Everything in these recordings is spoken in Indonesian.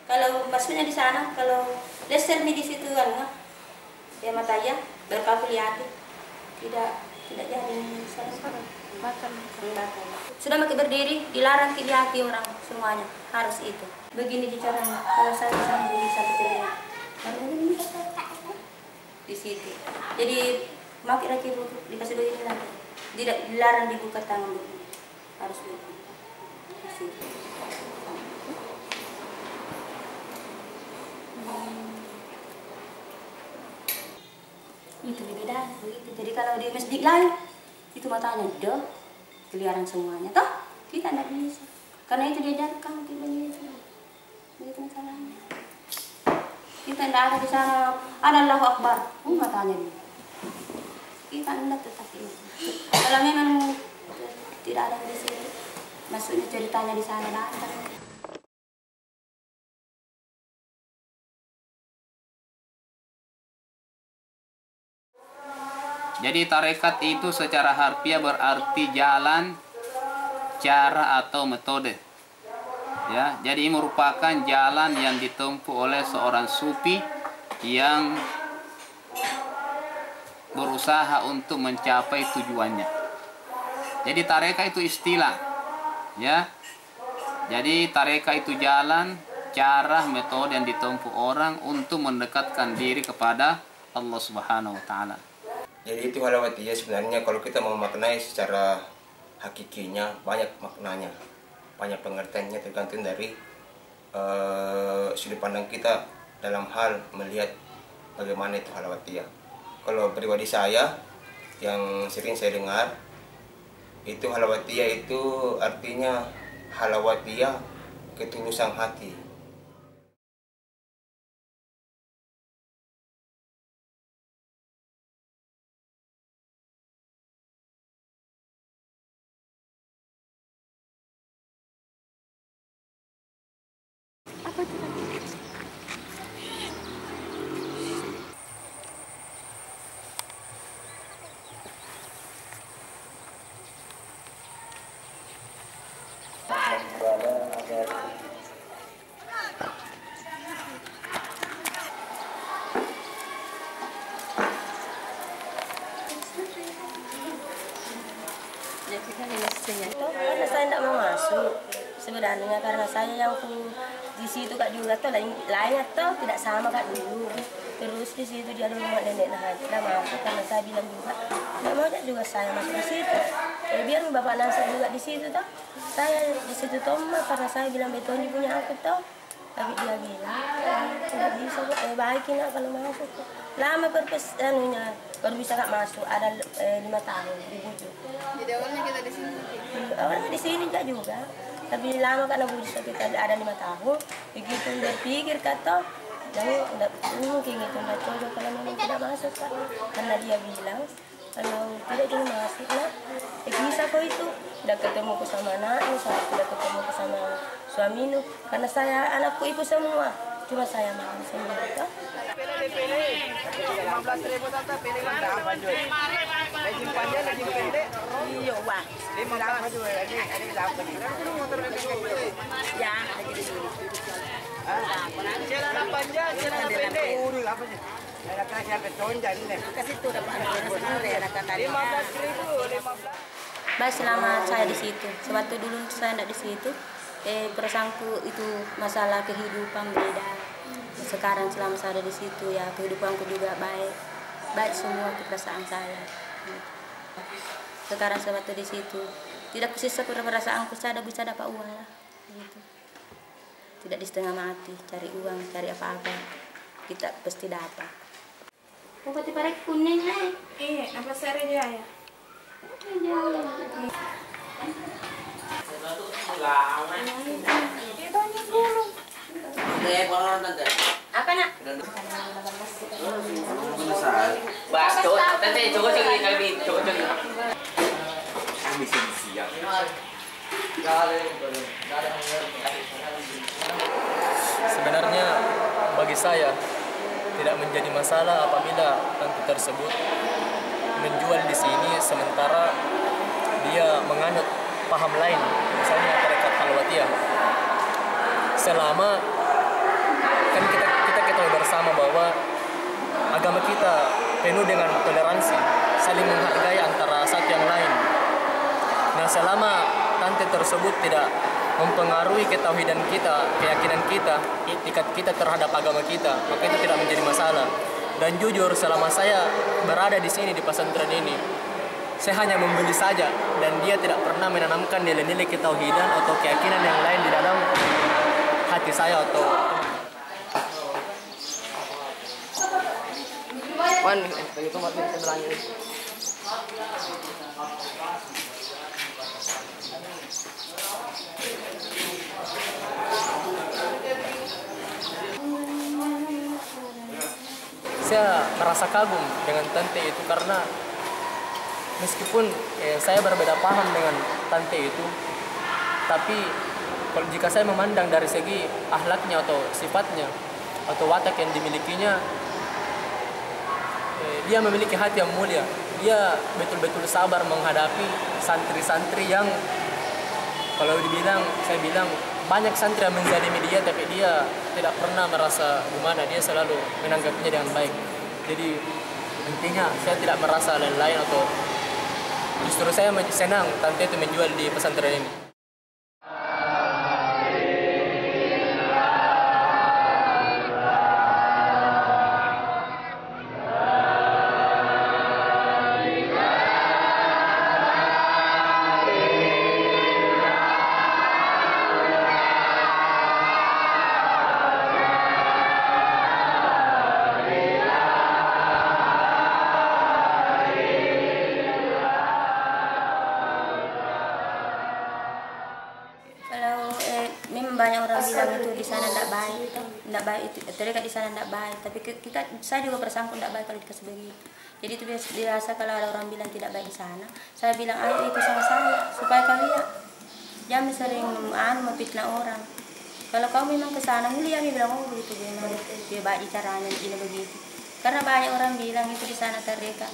Kalau maksudnya di sana, kalau leser di situ kan, ya matanya berkabul lihat tidak jadi salah bakar. Sudah makin berdiri, dilarang dilihat orang semuanya, harus itu. Begini di caranya, kalau saya bisa betul di situ. Jadi makin lagi dikasih dulu ini lagi, tidak dilarang dibuka tangan begini, harus begini di situ. Itu beda begitu. Jadi kalau di masjid lain itu matanya udah keliaran semuanya, toh kita tidak bisa. Karena itu diajarkan kita begitu. Begitu masalahnya. Kita tidak ada di sana. Ada Allahu Akbar, matanya dia. Kita tidak tetap itu. Kalau memang tidak ada di sini, maksudnya ceritanya di sana datang. Jadi tarekat itu secara harfiah berarti jalan, cara atau metode. Ya, jadi merupakan jalan yang ditempuh oleh seorang sufi yang berusaha untuk mencapai tujuannya. Jadi tarekat itu istilah, ya. Jadi tarekat itu jalan, cara, metode yang ditempuh orang untuk mendekatkan diri kepada Allah Subhanahu wa taala. Jadi itu halawatiyah sebenarnya kalau kita mau maknai secara hakikinya banyak maknanya, banyak pengertiannya tergantung dari sudut pandang kita dalam hal melihat bagaimana itu halawatiyah. Kalau pribadi saya yang sering saya dengar itu halawatiyah itu artinya halawatiyah ketulusan hati. Apa itu lagi? Karena saya tidak mau masuk sebenarnya, karena saya yang di situ kak juga tuh lainnya tuh tidak sama kak dulu. Terus di situ dia rumah nenek tidak masuk karena saya bilang juga tidak mau juga saya masuk di situ. Biar bapak Nasir juga di situ tuh. Saya di situ tuh karena saya bilang beton punya aku tuh. Tapi dia bilang tidak bisa baikin kalau masuk. Lama anunya baru bisa kak masuk, ada 5 tahun dibujuk. Jadi awalnya kita di sini. Awalnya di sini kak juga. Tapi lama karena bisa kita ada 5 tahun. Begitu berpikir kata, jadi tidak mungkin itu tidak cocok kalau memang tidak masuk kak. Karena dia bilang kalau tidak cuma masuk lah, bisa kok itu. Tidak ketemu sama anaknya, tidak ketemu sama suaminya. Karena saya anakku itu semua, cuma saya mau sendiri toh. Pilih 15.000 tante, pilih berapa Joy? Lagi panjang, lagi pendek. Iya wah. 15 Joy lagi, ada berapa nih? Kan motor ya, lagi di sini. Celana panjang, celana pendek. Urus apa sih? Ada kasih apa tonjan nih? Kasih tuh dapat ada kata 15.000, 15. Baik selama saya di situ. Sebab dulu saya tidak di situ. Perasaanku itu masalah kehidupan beda. Sekarang selama saya ada di situ ya kehidupanku juga baik semua perasaan saya. Sekarang sebab di situ tidak sisa perasaanku saya bisa dapat uang lah. Gitu. Tidak di setengah mati cari uang cari apa-apa kita pasti dapat. Bupati Parek kuning nih. Iya, apa seri dia ya? Apa nak? Sebenarnya bagi saya tidak menjadi masalah apabila tante tersebut menjual di sini sementara dia menganut paham lain, misalnya tarekat halwatiyah. Selama kan kita ketahui bersama bahwa agama kita penuh dengan toleransi, saling menghargai antara satu yang lain. Nah, selama tante tersebut tidak mempengaruhi ketauhidan kita, keyakinan kita, etikat kita terhadap agama kita, maka itu tidak menjadi masalah. Dan jujur, selama saya berada di sini di pesantren ini, saya hanya membeli saja, dan dia tidak pernah menanamkan nilai-nilai ketauhidan atau keyakinan yang lain di dalam hati saya atau saya merasa kagum dengan tante itu karena meskipun saya berbeda paham dengan tante itu, tapi kalau jika saya memandang dari segi akhlaknya atau sifatnya atau watak yang dimilikinya, dia memiliki hati yang mulia. Dia betul-betul sabar menghadapi santri-santri yang kalau saya bilang banyak santri yang menzalimi dia, tapi dia tidak pernah merasa gimana, dia selalu menanggapinya dengan baik. Jadi intinya saya tidak merasa lain-lain atau justru saya senang tante itu menjual di pesantren ini. Banyak orang bilang itu di sana tidak baik, tidak baik itu mereka di sana tidak baik, tapi saya juga bersangkut tidak baik kalau dikasih begitu. Jadi itu biasa kalau ada orang bilang tidak baik di sana, saya bilang ayo ikut sama saya supaya kalian jangan sering memfitnah orang. Kalau kau memang ke sana mulia, dia bilang oh begitu dia baik caranya ini begitu. Karena banyak orang bilang itu di sana mereka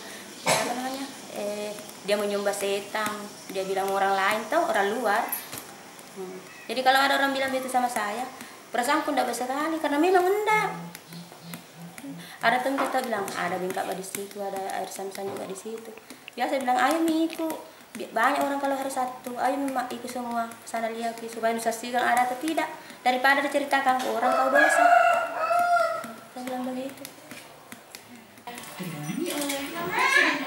apa namanya dia menyembah setan, dia bilang orang lain tahu orang luar. Jadi kalau ada orang bilang begitu sama saya, perasaanku tidak sekali karena memang enggak. Ada teman kita bilang ada bengkak di situ, ada air sam-sam juga di situ. Ya saya bilang ayo ikut. Banyak orang kalau hari Sabtu, ayo ikut semua sana lihat supaya bisa sigang ada atau tidak. Daripada diceritakan ke orang kau dosa. Saya bilang begitu. Ditemani oleh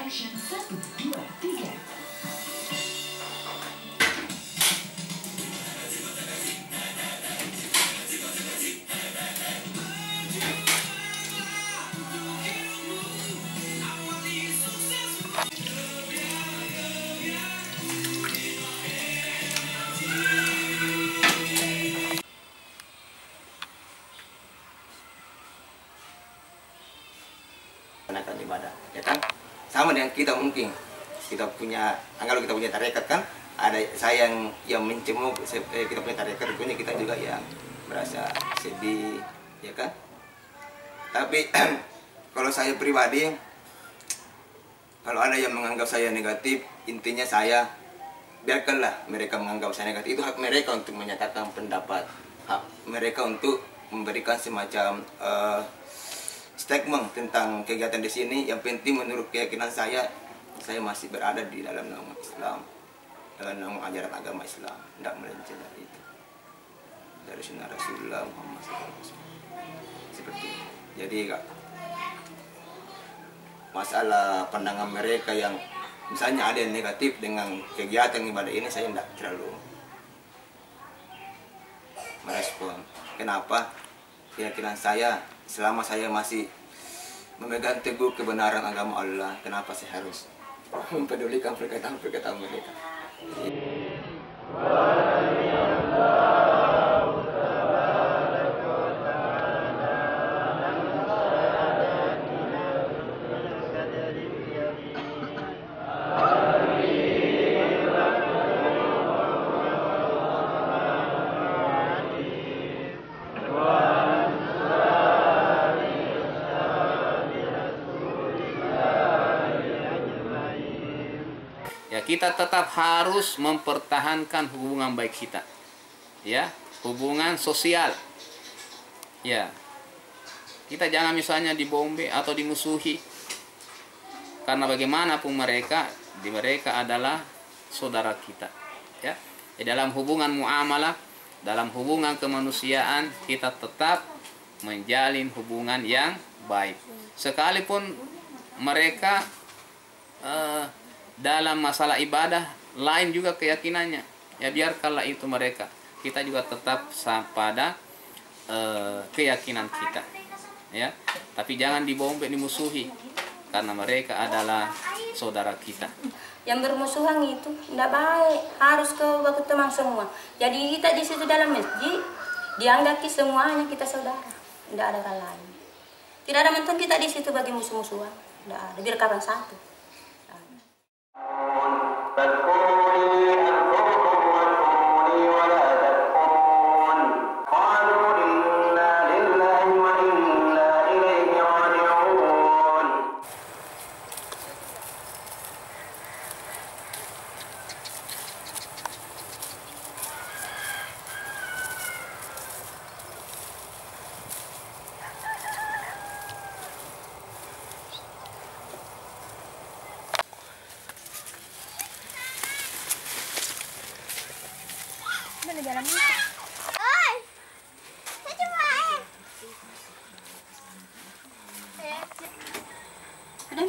Action 1, 2, 3. Ibadah, ya kan? Sama dengan kita mungkin kita punya, kalau kita punya tarekat kan, ada saya yang mencemuk kita punya tarekat, punya kita juga yang merasa sedih, ya kan? Tapi kalau saya pribadi, kalau ada yang menganggap saya negatif, intinya saya biarkanlah mereka menganggap saya negatif. Itu hak mereka untuk menyatakan pendapat, hak mereka untuk memberikan semacam statement tentang kegiatan di sini. Yang penting menurut keyakinan saya masih berada di dalam naungan Islam, dalam naungan ajaran agama Islam, tidak melenceng dari itu, dari sunnah Rasulullah Muhammad SAW. Seperti itu. Jadi masalah pandangan mereka yang misalnya ada yang negatif dengan kegiatan ibadah ini, saya tidak terlalu merespon. Kenapa? Keyakinan saya, selama saya masih memegang teguh kebenaran agama Allah, kenapa saya harus mempedulikan perkataan-perkataan mereka? Ya, kita tetap harus mempertahankan hubungan baik kita, ya, hubungan sosial, ya, Kita jangan misalnya dibombe atau dimusuhi. Karena bagaimanapun mereka adalah saudara kita. Ya. Di dalam hubungan muamalah, dalam hubungan kemanusiaan, kita tetap menjalin hubungan yang baik. Sekalipun mereka dalam masalah ibadah lain juga keyakinannya, ya biarkanlah itu mereka. Kita juga tetap pada keyakinan kita, ya. Tapi jangan dibombe, dimusuhi, karena mereka adalah saudara kita. Yang bermusuhan itu tidak baik, harus ke baku teman semua. Jadi kita di situ dalam masjid dianggap semuanya kita saudara, tidak ada orang lain. Tidak ada menton kita di situ bagi musuh-musuhan, tidak ada. Biar kapan satu. Mana jalannya? Oi! Saya cuma Sudah?